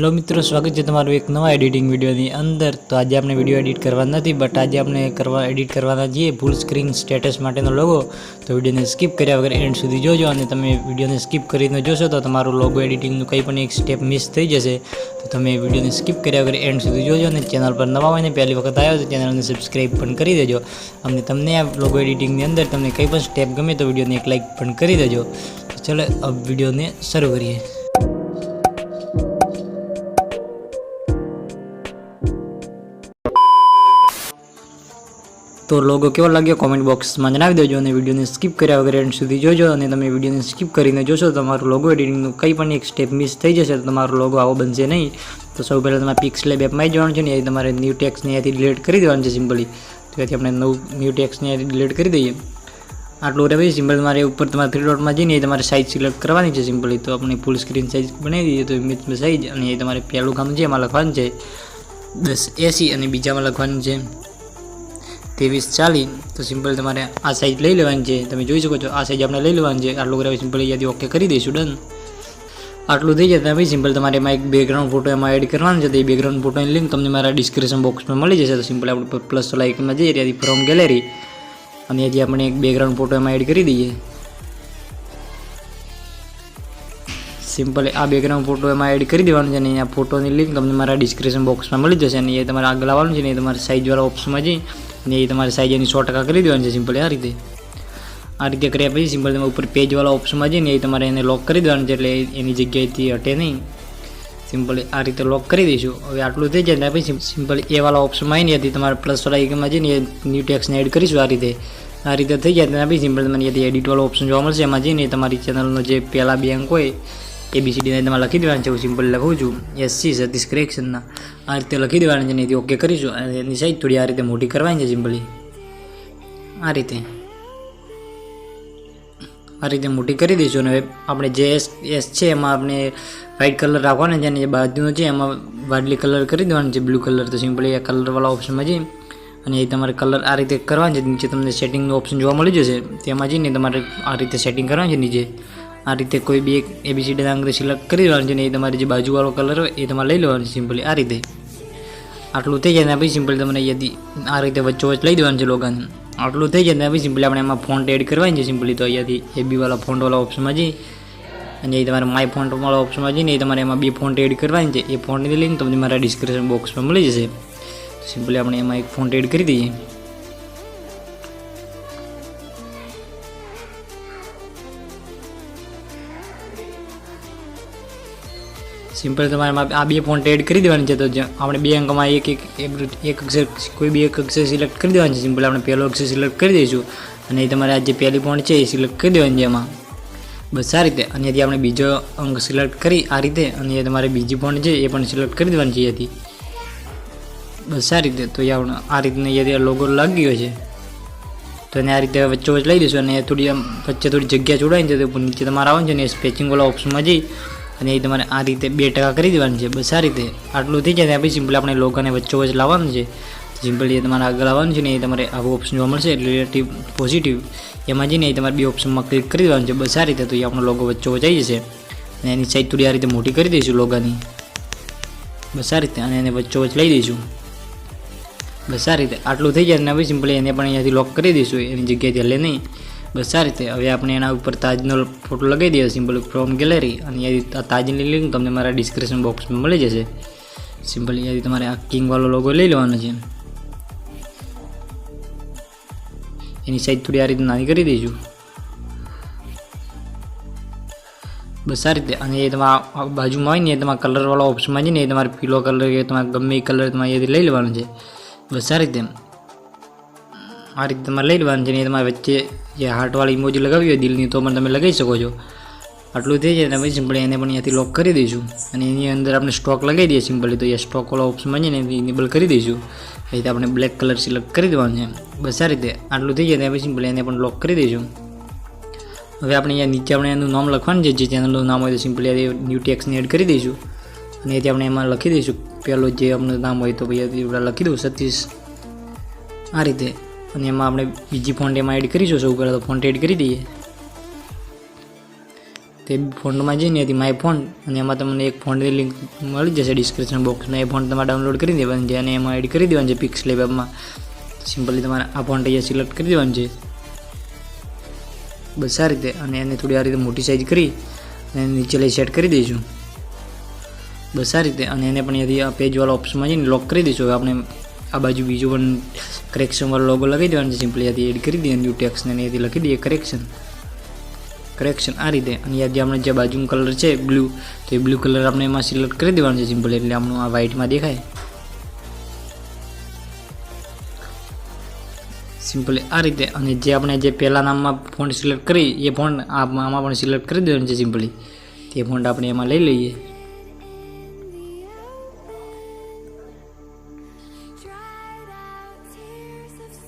Hello मित्रों, स्वागत है તમારું એક નવા એડિટિંગ વિડીયોની અંદર। તો આજે આપણે વિડીયો એડિટ કરવા નથી, બટ આજે આપણે એડિટ કરવાના છીએ ફૂલ સ્ક્રીન સ્ટેટસ માટેનો લોગો। તો વિડીયોને સ્કીપ કર્યા વગર એન્ડ સુધી જોજો, અને તમે વિડીયોને સ્કીપ કરીને જોશો તો તમારું લોગો એડિટિંગનું કંઈ પણ એક સ્ટેપ મિસ થઈ જશે। તો તમે વિડીયોને સ્કીપ કર્યા વગર એન્ડ સુધી જોજો, અને ચેનલ પર નવા હોય ને પહેલી વખત આવ્યો તો ચેનલને સબસ્ક્રાઈબ પણ કરી દેજો। અને તમને આ લોગો એડિટિંગની અંદર તમને કંઈ પણ સ્ટેપ ગમે તો વિડીયોને એક લાઇક પણ કરી દેજો। તો ચલો अब વિડીયોને શરૂ કરીએ। तो लोगो केवो लाग्यो कॉमेंट बॉक्स में जणावी देजो, અને વિડીયોને સ્કીપ કર્યા વગર એન્ડ સુધી જોજો। અને તમે વિડીયોને સ્કીપ કરીને જોશો તો તમારું લોગો એડિટિંગનું કંઈ પણ એક સ્ટેપ મિસ થઈ જશે, તો તમારો લોગો આવો બનશે નહીં। તો સૌ પહેલાં તમારે પિક્સલેબ એપમાં આવી જવાનું છે ને, એ તમારે ન્યૂ ટેક્સ્ટને અહીંયાથી ડિલીટ કરી દેવાનું છે સિમ્પલી। તો ત્યાંથી આપણે ન્યૂ ટેક્સ્ટને અહીંયાથી ડિલીટ કરી દઈએ। આટલું રહે સિમ્પલ તમારે ઉપર તમારે 3 ડોટમાં જઈને એ તમારે સાઇઝ સિલેક્ટ કરવાની છે સિમ્પલી। તો આપણે ફૂલ સ્ક્રીન સાઇઝ બનાવી દઈએ। તો ઇમેજ સાઇઝ, અને એ તમારે પહેલું કામ છે એમાં લખવાનું છે 1080, અને બીજામાં લખવાનું છે 2340। તો સિમ્પલ તમારે આ સાઇઝ લઈ લેવાની છે, તમે જોઈ શકો છો આ સાઇઝ આપણે લઈ લેવાની છે। આટલું કરાવી સિમ્પલ અહીંયાથી ઓકે કરી દઈશું, ડન। આટલું થઈ જાય ભાઈ સિમ્પલ તમારે એમાં એક બેકગ્રાઉન્ડ ફોટો એમાં એડ કરવાનું છે। તો એ બેકગ્રાઉન્ડ ફોટોની લિંક તમને મારા ડિસ્ક્રિપ્શન બોક્સમાં મળી જશે। તો સિમ્પલ આપણે પ્લસ આઇકનમાં જઈએ ત્યાંથી ફ્રોમ ગેલેરી, અને અહીંયાથી આપણે એક બેકગ્રાઉન્ડ ફોટો એમાં એડ કરી દઈએ સિમ્પલ। આ બેકગ્રાઉન્ડ ફોટો એમાં એડ કરી દેવાનું છે, અને અહીંયા ફોટોની લિંક તમને મારા ડિસ્ક્રિપ્શન બોક્સમાં મળી જશે। અને એ તમારે આગળ આવવાનું છે ને, એ તમારે સાઇઝવાળા ઓપ્શનમાં જઈ અને એ તમારે સાઇઝ એની 100% કરી દેવાની છે સિમ્પલ। આ રીતે કર્યા પછી સિમ્પલ તમે ઉપર પેજવાળા ઓપ્શનમાં જઈને એ તમારે એને લોક કરી દેવાનું છે, એટલે એની જગ્યાએથી હટે નહીં સિમ્પલ। આ રીતે લોક કરી દઈશું। હવે આટલું થઈ જાય ને પછી સિમ્પલ એ વાળા ઓપ્શનમાં આવીને ત્યાંથી તમારે પ્લસવાળા આઇકનમાં જઈને ન્યૂ ટેક્સ્ટને એડ કરીશું। આ રીતે થઈ જાય ત્યાં પછી સિમ્પલ તમને ત્યાંથી એડિટવાળો ઓપ્શન જોવા મળશે, એમાં જઈને તમારી ચેનલનો જે પહેલાં બે અંક હોય ABCD તમારે લખી દેવાનું છે। હું સિમ્પલ લખું છું SC સતીશ ક્રિએશનના, આ રીતે લખી દેવાનું છે ને એથી ઓકે કરીશું। અને એની સાઈઝ થોડી આ રીતે મોટી કરવાની છે સિમ્પલી। આ રીતે મોટી કરી દઈશું। અને હવે આપણે જે એસ છે એમાં આપણે વ્હાઇટ કલર રાખવાનો છે, અને જે બાજુનો છે એમાં વાદળી કલર કરી દેવાનું છે, બ્લુ કલર। તો સિમ્પલી આ કલરવાળા ઓપ્શનમાં જઈ અને એ તમારે કલર આ રીતે કરવાનું છે। નીચે તમને સેટિંગનું ઓપ્શન જોવા મળી જશે, તેમાં જઈને તમારે આ રીતે સેટિંગ કરવાનું છે નીચે। આ રીતે કોઈ બી એક ABCD અંગ્રેજી સિલેક્ટ કરી દેવાનું છે, ને એ તમારે જે બાજુવાળો કલર હોય એ તમારે લઈ લેવાનું છે સિમ્પલી। આ રીતે આટલું થઈ જાય ને પછી સિમ્પલી તમને અહીંયાથી આ રીતે વચ્ચોવચ્ચ લઈ દેવાનું છે લોગાને। આટલું થઈ જાય ને પછી સિમ્પલી આપણે એમાં ફોન્ટ એડ કરવાની છે સિમ્પલી। તો અહીંયાથી AB વાળા ફોન્ટવાળા ઓપ્શનમાં જઈ અને એ તમારે માય ફોન્ટવાળા ઓપ્શનમાં જઈને એ તમારે એમાં 2 ફોન્ટ એડ કરવાની છે। એ ફોન્ટની લિંક તમને મારા ડિસ્ક્રિપ્શન બોક્સમાં મળી જશે। સિમ્પલી આપણે એમાં એક ફોન્ટ એડ કરી દઈએ। સિમ્પલ તમારે આ 2 ફોન્ટ એડ કરી દેવાની છે। તો આપણે 2 અંકમાં એક અક્ષર કોઈ બી એક અક્ષર સિલેક્ટ કરી દેવાની છે સિમ્પલ। આપણે પહેલો અક્ષર સિલેક્ટ કરી દઈશું, અને એ તમારે આ જે પહેલી ફોન્ટ છે એ સિલેક્ટ કરી દેવાની છે એમાં, બસ આ રીતે। અને અહીંયાથી આપણે બીજો અંક સિલેક્ટ કરી આ રીતે, અને એ તમારે બીજી ફોન્ટ છે એ પણ સિલેક્ટ કરી દેવાની છે અહીંયાથી, બસ આ રીતે। તો આપણે આ રીતના અહીંયાથી લોગો લાગી ગયો છે। તો એને આ રીતે વચ્ચોવચ્ચ લઈ દઈશું, અને થોડી આમ વચ્ચે થોડી જગ્યા છોડાવીને છે, તો નીચે તમારે આવવાનું છે ને સ્પેચિંગવાળા ઓપ્શનમાં જઈ અને એ તમારે આ રીતે 2% કરી દેવાનું છે, બસ આ રીતે। આટલું થઈ જાય ત્યાં પછી સિમ્પલ આપણે લોગોને વચ્ચોવચ્ચ લાવવાનું છે સિમ્પલી। એ તમારે આગળ આવવાનું છે ને, એ તમારે આવું ઓપ્શન જોવા મળશે રિલેટિવ પોઝિટિવ, એમાં જઈને એ તમારે 2 ઓપ્શનમાં ક્લિક કરી દેવાનું છે, બસ આ રીતે। તો એ આપણો લોગો વચ્ચોવચ્ચ આવી જશે, અને એની સાઈઝ થોડી આ રીતે મોટી કરી દઈશું લોગાની, બસ આ રીતે। અને એને વચ્ચોવચ્ચ લઈ દઈશું, બસ આ રીતે। આટલું થઈ જાય ને પછી સિમ્પલી એને પણ અહીંયાથી લોક કરી દઈશું, એની જગ્યાએથી હલે નહીં, બસ આ રીતે। હવે આપણે એના ઉપર તાજનો ફોટો લગાવી દઈએ સિમ્પલ ફ્રોમ ગેલેરી, અને અહીંયાથી તાજની લિંક તમને મારા ડિસ્ક્રિપ્શન બોક્સમાં મળી જશે સિમ્પલ। અહીંયાથી તમારે આ કિંગવાળો લોગો લઈ લેવાનો છે, એની સાઈઝ થોડી આ રીતે નાની કરી દઈશું, બસ આ રીતે। અને એ તમારા બાજુમાં હોય ને એ તમારા કલરવાળા ઓપ્શનમાં જઈને એ તમારે પીળો કલર કે તમારે ગમે એ કલર તમારે અહીંયાથી લઈ લેવાનો છે, બસ આ રીતે। આ રીતે તમારે લઈ લેવાનું છે, ને તમારે વચ્ચે જે હાર્ટવાળી ઇમોજી લગાવી હોય દિલની તો પણ તમે લગાવી શકો છો। આટલું થઈ જાય પછી સિમ્પલી એને પણ અહીંયાથી લોક કરી દઈશું, અને એની અંદર આપણે સ્ટોક લગાવી દઈએ સિમ્પલી। તો એ સ્ટોકવાળો ઓપ્શનમાં જઈને ઇનેબલ કરી દઈશું, એ રીતે આપણે બ્લેક કલર સિલેક્ટ કરી દેવાનું છે, બસ આ રીતે। આટલું થઈ જાય ત્યાં પછી સિમ્પલી એને પણ લોક કરી દઈશું। હવે આપણે અહીંયા નીચે આપણે એનું નામ લખવાનું છે, જે ચેનલનું નામ હોય તો સિમ્પલી ન્યૂ ટેક્સ્ટને એડ કરી દઈશું, અને એથી આપણે એમાં લખી દઈશું પહેલું જે આપણું નામ હોય તો પછી લખી દઉં સતીશ, આ રીતે। અને એમાં આપણે બીજી ફોન્ટ એમાં એડ કરીશું। સૌ પહેલાં તો ફોન્ટ એડ કરી દઈએ, તે ફોન્ટમાં જઈને હતી માય ફોન્ટ, અને એમાં તમને એક ફોન્ટની લિંક મળી જશે ડિસ્ક્રિપ્શન બોક્સમાં. એ ફોન્ટ તમારે ડાઉનલોડ કરી દેવાની છે અને એમાં એડ કરી દેવાનું છે પિક્સેલ એપમાં. સિમ્પલી તમારે આ ફોન્ટ અહીંયા સિલેક્ટ કરી દેવાનું છે બસ આ રીતે. અને એને થોડી આ રીતે મોટી સાઇઝ કરી અને નીચે લઈ સેટ કરી દઈશું બસ આ રીતે. અને એને પણ અહીંયાથી આ પેજવાળા ઓપ્શનમાં જઈને લોક કરી દઈશું. હવે આપણે આ બાજુ બીજું પણ કરેક્શનવાળો લોગો લગાવી દેવાનો છે. સિમ્પલી અહીંયાથી એડ કરી દઈએ ન્યૂ ટેક્સ્ટને અહીંયાથી લખી દઈએ કરેક્શન આ રીતે. અને અહીંયાથી આપણે જે બાજુનું કલર છે બ્લુ, તો એ બ્લુ કલર આપણે એમાં સિલેક્ટ કરી દેવાનું છે સિમ્પલ, એટલે આપણું આ વ્હાઇટમાં દેખાય સિમ્પલી આ રીતે. અને જે આપણે જે પહેલાં નામમાં ફોન્ટ સિલેક્ટ કરી એ ફોન્ટ આમાં પણ સિલેક્ટ કરી દેવાનું છે સિમ્પલી. તે ફોન્ટ આપણે એમાં લઈ લઈએ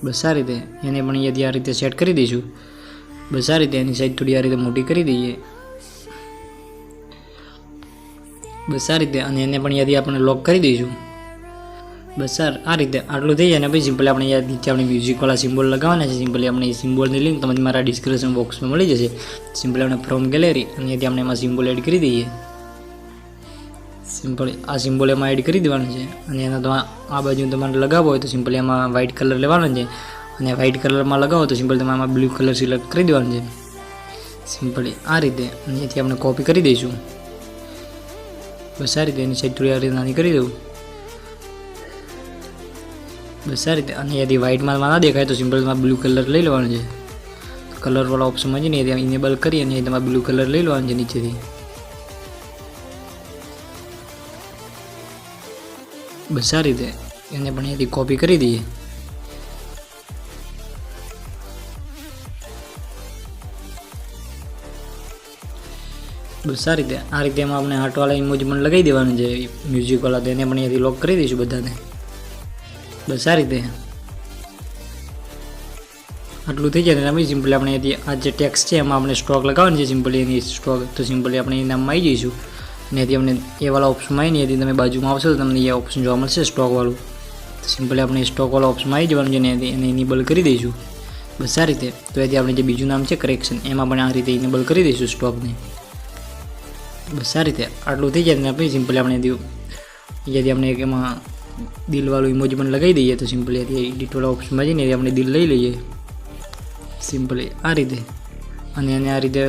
બસ આ રીતે. એને પણ અહીંયાથી આ રીતે સેટ કરી દઈશું બસ આ રીતે. એની સાઈઝ થોડી આ રીતે મોટી કરી દઈએ બસ આ રીતે. અને એને પણ અહીંયાથી આપણે લોક કરી દઈશું બસ આ રીતે. આટલું થઈ જાય ને પછી સિમ્પલી આપણે અહીંયા નીચે આપણે મ્યુઝિકવાળા સિમ્બોલ લગાવવાના છે. સિમ્પલી આપણે એ સિમ્બોલની લિંક તમને મારા ડિસ્ક્રિપ્શન બોક્સમાં મળી જશે. સિમ્પલી આપણે ફ્રોમ ગેલેરી અને અહીંયાથી આપણે એમાં સિમ્બોલ એડ કરી દઈએ સિમ્પલી. આ સિમ્બોલ એમાં એડ કરી દેવાનું છે. અને એના તો આ બાજુ તમારે લગાવવો હોય તો સિમ્પલી એમાં વ્હાઇટ કલર લેવાનો છે. અને વ્હાઇટ કલરમાં લગાવો તો સિમ્પલ તમે આમાં બ્લુ કલર સિલેક્ટ કરી દેવાનું છે સિમ્પલી આ રીતે. અહીંયાથી આપણે કોપી કરી દઈશું બસ આ રીતે. એની સાઈડ થોડી આ રીતે નાની કરી દઉં બસ આ રીતે. અને અહીંયાથી વ્હાઇટમાં ના દેખાય તો સિમ્પલ તમારે બ્લુ કલર લઈ લેવાનું છે. કલરવાળા ઓપ્શનમાં જઈને અહીંયાથી ઇનેબલ કરી અને તમારે બ્લુ કલર લઈ લેવાનું છે નીચેથી બસ આ રીતે. એને પણ અહીંયાથી કોપી કરી દઈએ બસ આ રીતે. આ રીતે એમાં આપણે હાર્ટવાળા ઇમોજી પણ લગાવી દેવાનું છે મ્યુઝિકવાળા, તો એને પણ અહીંયાથી લોક કરી દઈશું બધાને બસ આ રીતે. આટલું થઈ જાય ને પછી સિમ્પલી આપણે અહીંયાથી આ જે ટેક્સ્ટ છે એમાં આપણે સ્ટોક લગાવવાની છે સિમ્પલી એની સ્ટોક. તો સિમ્પલી આપણે એ નામમાં આવી જઈશું અને અહીંયાથી આપણે એ વાળા ઓપ્શનમાં આવીને અહીંયાથી તમે બાજુમાં આવશો તો તમને એ ઓપ્શન જોવા મળશે સ્ટોકવાળું. તો સિમ્પલી આપણે સ્ટોકવાળા ઓપ્શનમાં આવી જવાનું છે ને એને ઇનેબલ કરી દઈશું બસ આ રીતે. તો અહીંયાથી આપણે જે બીજું નામ છે કરેક્શન એમાં પણ આ રીતે ઇનેબલ કરી દઈશું સ્ટોકને બસ આ રીતે. આટલું થઈ જાય ને પછી સિમ્પલી આપણે અહીંયાથી આપણે એક એમાં દિલવાળું ઇમોજી પણ લગાવી દઈએ. તો સિમ્પલી અહીંયાથી એડિટવાળા ઓપ્શનમાં જઈને આપણે દિલ લઈ લઈએ સિમ્પલી આ રીતે. અને એને આ રીતે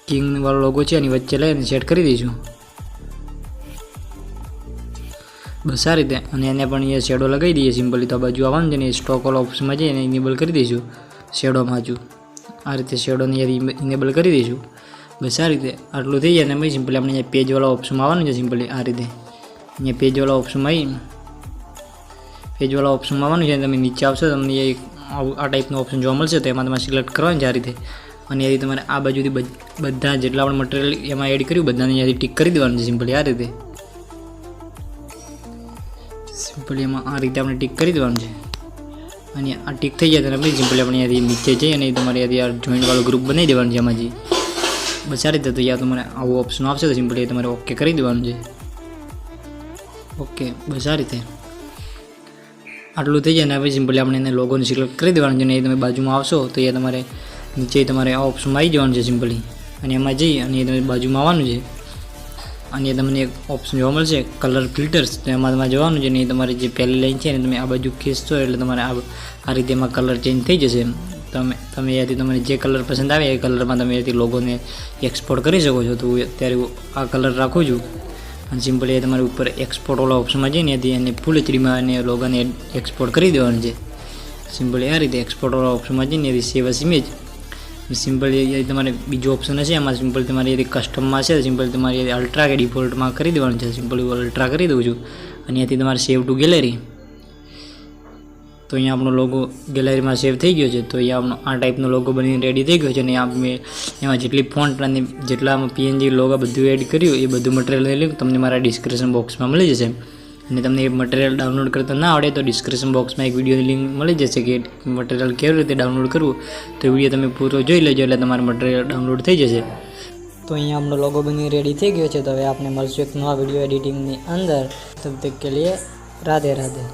કિંગવાળો લોગો છે એની વચ્ચે લઈને સેટ કરી દઈશું બસ આ રીતે. અને એને પણ અહીંયા શેડો લગાવી દઈએ સિમ્પલી. તો આ બાજુ આવવાનું છે ને સ્ટોકવાળો ઓપ્શનમાં જઈએ એને ઇનેબલ કરી દઈશું શેડોમાં હજુ આ રીતે શેડોને ઇનેબલ કરી દઈશું બસ આ રીતે. આટલું થઈ જાય ને પછી સિમ્પલી આપણે અહીંયા પેજવાળા ઓપ્શનમાં આવવાનું છે સિમ્પલી આ રીતે. અહીંયા પેજવાળા ઓપ્શનમાં આવવાનું છે. તમે નીચે આવશો તમને આ ટાઈપનો ઓપ્શન જોવા મળશે તો એમાં તમારે સિલેક્ટ કરવાનું છે આ રીતે. અને અહીંયાથી તમારે આ બાજુથી બધા જેટલા આપણે મટીરિયલ એમાં એડ કર્યું બધાને અહીંયાથી ટીક કરી દેવાનું છે સિમ્પલી આ રીતે. સિમ્પલી એમાં આ રીતે આપણે ટીક કરી દેવાનું છે. અને આ ટીક થઈ જાય તો પછી સિમ્પલી આપણે અહીંયાથી નીચે જઈએ અને તમારે અહીંયાથી આ જોઈન્ટવાળો ગ્રુપ બનાવી દેવાનું છે એમાંથી બસ આ રીતે. તો યા તમારે આવું ઓપ્શન આવશે તો સિમ્પલી તમારે ઓકે કરી દેવાનું છે ઓકે બસ આ રીતે. આટલું થઈ જાય ને પછી સિમ્પલી આપણે એને લોગોને સિલેક્ટ કરી દેવાનું છે. અને એ તમે બાજુમાં આવશો તો એ તમારે નીચે તમારે આ ઓપ્શનમાં આવી જવાનું છે સિમ્પલી. અને એમાં જઈ અને એ તમે બાજુમાં આવવાનું છે અને એ તમને એક ઓપ્શન જોવા મળશે કલર ફિલ્ટર્સ. તો એમાં તમારે જવાનું છે ને એ તમારી જે પહેલી લાઈન છે ને તમે આ બાજુ ખેંચશો એટલે તમારે આ રીતે એમાં કલર ચેન્જ થઈ જશે. તમે અહીંયાથી તમને જે કલર પસંદ આવે એ કલરમાં તમે અહીંયાથી લોગોને એક્સપોર્ટ કરી શકો છો. તો હું અત્યારે આ કલર રાખું છું અને સિમ્પલી એ તમારે ઉપર એક્સપોર્ટવાળા ઓપ્શનમાં જઈને અહીંયાથી એને ફૂલ એચડીમાં અને લોગોને એક્સપોર્ટ કરી દેવાનું છે સિમ્પલી આ રીતે. એક્સપોર્ટવાળા ઓપ્શનમાં જઈને અહીંયાથી સેવ એઝ ઇમેજ સિમ્પલી તમારે બીજો ઓપ્શન હશે એમાં સિમ્પલ તમારે અહીંયાથી કસ્ટમમાં છે સિમ્પલ તમારે અલ્ટ્રા કે ડિફોલ્ટમાં કરી દેવાનું છે. સિમ્પલી અલ્ટ્રા કરી દઉં છું અને અહીંયાથી તમારે સેવ ટુ ગેલેરી. તો અહીંયા આપણો લોગો ગેલેરીમાં સેવ થઈ ગયો છે. તો અહીંયા આપણો આ ટાઈપનો લોગો બનીને રેડી થઈ ગયો છે. અને મેં એમાં જેટલી ફોન્ટ અને જેટલા પીએનજી લોગો બધું એડ કર્યું એ બધું મટીરિયલની લિંક તમને મારા ડિસ્ક્રિપ્શન બોક્સમાં મળી જશે. અને તમને એ મટીરિયલ ડાઉનલોડ કરતા ના આવડે તો ડિસ્ક્રિપ્શન બોક્સમાં એક વિડીયોની લિંક મળી જશે કે મટીરિયલ કેવી રીતે ડાઉનલોડ કરવું. તો વિડીયો તમે પૂરો જોઈ લેજો એટલે તમારું મટીરિયલ ડાઉનલોડ થઈ જશે. તો અહીંયા આપણો લોગો બની રેડી થઈ ગયો છે. તો હવે આપણે મળશું એક નવા વિડીયો એડિટિંગની અંદર. તબ તક કે લીએ રાધે રાધે.